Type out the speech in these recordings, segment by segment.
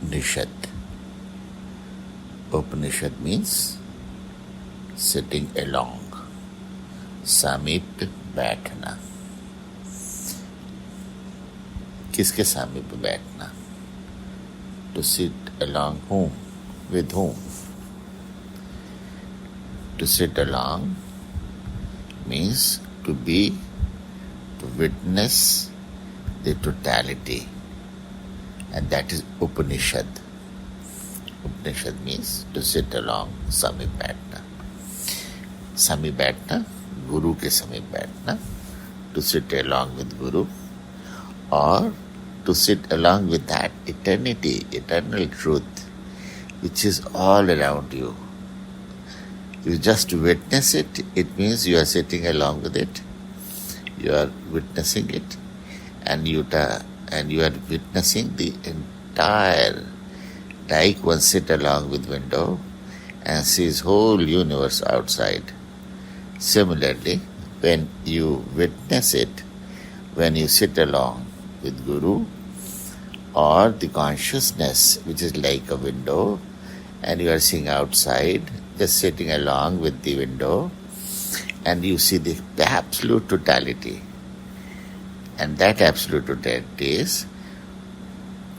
Upanishad. Upanishad means sitting along. समीप बैठना. किसके समीप बैठना? To sit along whom? With whom? To sit along means to witness the totality, and that is Upanishad. Upanishad means to sit along, samip baithna. Samip baithna, Guru ke samip baithna, to sit along with Guru, or to sit along with that eternity, eternal truth, which is all around you. You just witness it, it means you are sitting along with it. You are witnessing it, and you are witnessing the entire, like one sit along with window and sees whole universe outside. Similarly, when you witness it, when you sit along with Guru or the consciousness which is like a window, and you are seeing outside, just sitting along with the window, and you see the absolute totality. And that absolute totality is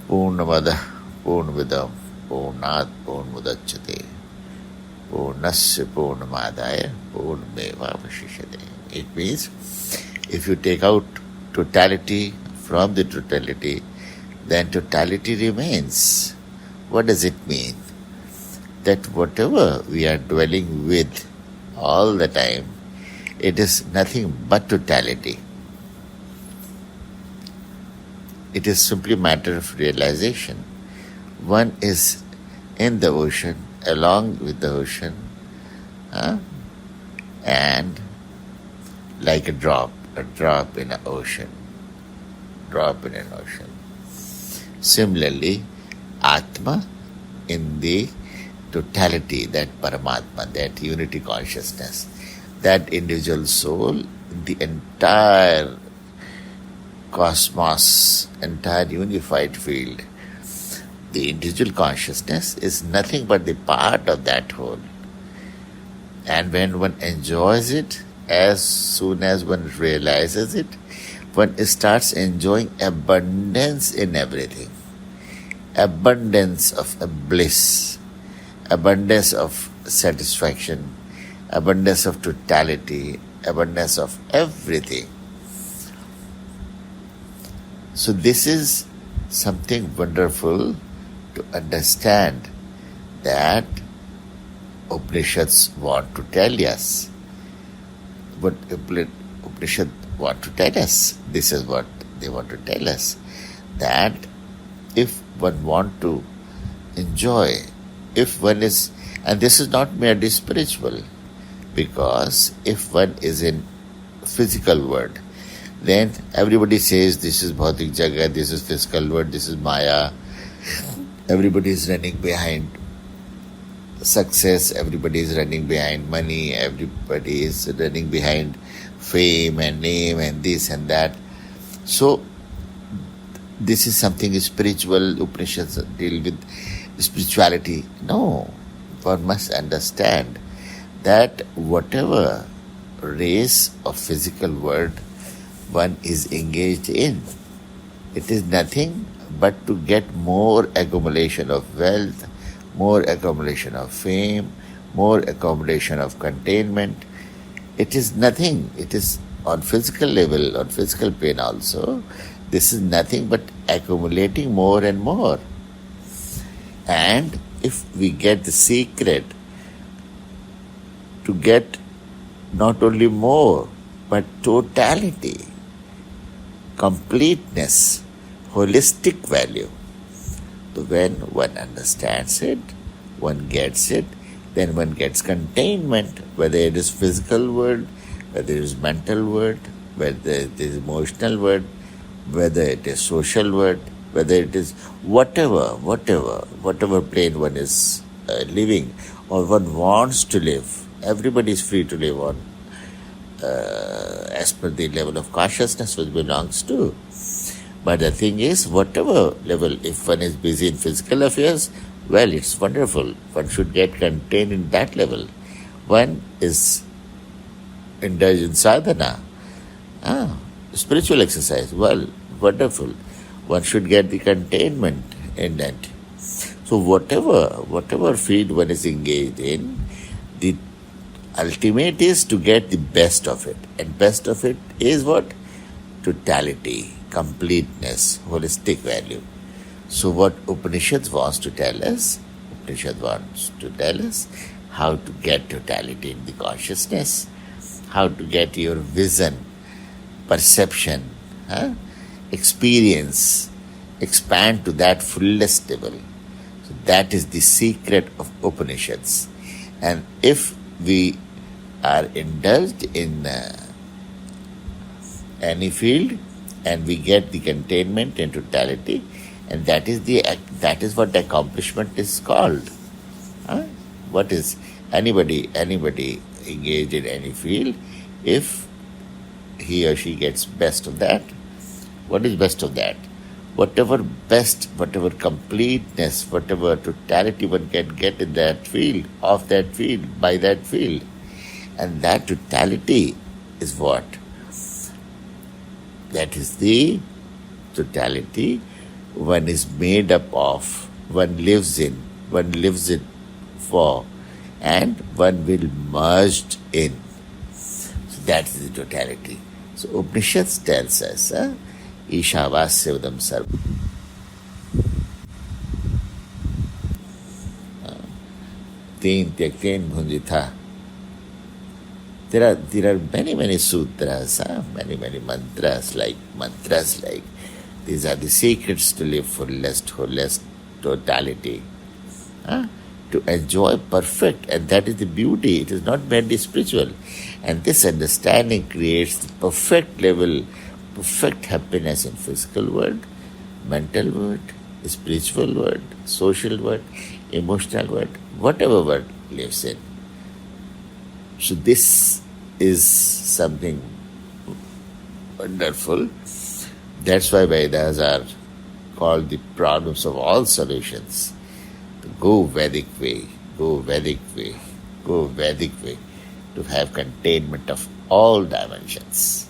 Purnamada Purnamidam Purnat Purnamudachyate Purnasya Purnamadaya Purnameva Vashishyate. It means if you take out totality from the totality, then totality remains. What does it mean? That whatever we are dwelling with all the time, it is nothing but totality. It is simply a matter of realization. One is in the ocean, along with the ocean, and like a drop in an ocean. Drop in an ocean. Similarly, Atma in the totality, that Paramatma, that unity consciousness, that individual soul, the entire cosmos, entire unified field. The individual consciousness is nothing but the part of that whole. And when one enjoys it, as soon as one realizes it, one starts enjoying abundance in everything. Abundance of bliss, abundance of satisfaction, abundance of totality, abundance of everything. So this is something wonderful to understand, that Upanishads want to tell us. What Upanishad want to tell us? This is what they want to tell us, that if one want to enjoy, if one is, and this is not merely spiritual, because if one is in physical world, then everybody says this is Bhautik Jagat, this is physical world, this is Maya. Everybody is running behind success, everybody is running behind money, everybody is running behind fame and name and this and that. So, this is something spiritual. Upanishads deal with spirituality. No, one must understand that whatever race of physical world one is engaged in, it is nothing but to get more accumulation of wealth, more accumulation of fame, more accumulation of containment. It is nothing. It is on physical level, on physical plane also. This is nothing but accumulating more and more. And if we get the secret to get not only more, but totality, completeness, holistic value. So when one understands it, one gets it, then one gets containment, whether it is physical world, whether it is mental world, whether it is emotional world, whether it is social world, whether it is whatever plane one is living or one wants to live. Everybody is free to live on as per the level of consciousness which belongs to. But the thing is, whatever level, if one is busy in physical affairs, well, it's wonderful. One should get contained in that level. One is indulged in sadhana, spiritual exercise, well, wonderful. One should get the containment in that. So whatever field one is engaged in, the ultimate is to get the best of it. And best of it is what? Totality, completeness, holistic value. So what Upanishad wants to tell us? Upanishad wants to tell us how to get totality in the consciousness, how to get your vision, perception, experience, expand to that fullest level. So that is the secret of Upanishads. And if we are indulged in any field and we get the containment and totality, and that is what accomplishment is called. What is anybody engaged in any field, if he or she gets best of that, what is best of that? Whatever best, whatever completeness, whatever totality one can get in that field, of that field, by that field. And that totality is what? That is the totality one is made up of, one lives in, one lives it for, and one will merge in. So that is the totality. So Upanishads tells us, Ishavasya Sarva. Teen Tyakten Bhunjitha. There are many sutras, many mantras like these are the secrets to live fullest totality, to enjoy perfect, and that is the beauty. It is not merely spiritual, and this understanding creates the perfect level, perfect happiness in physical world, mental world, spiritual world, social world, emotional world, whatever world lives in. So this is something wonderful. That's why Vedas are called the problems of all solutions. Go Vedic way, go Vedic way, go Vedic way, to have containment of all dimensions.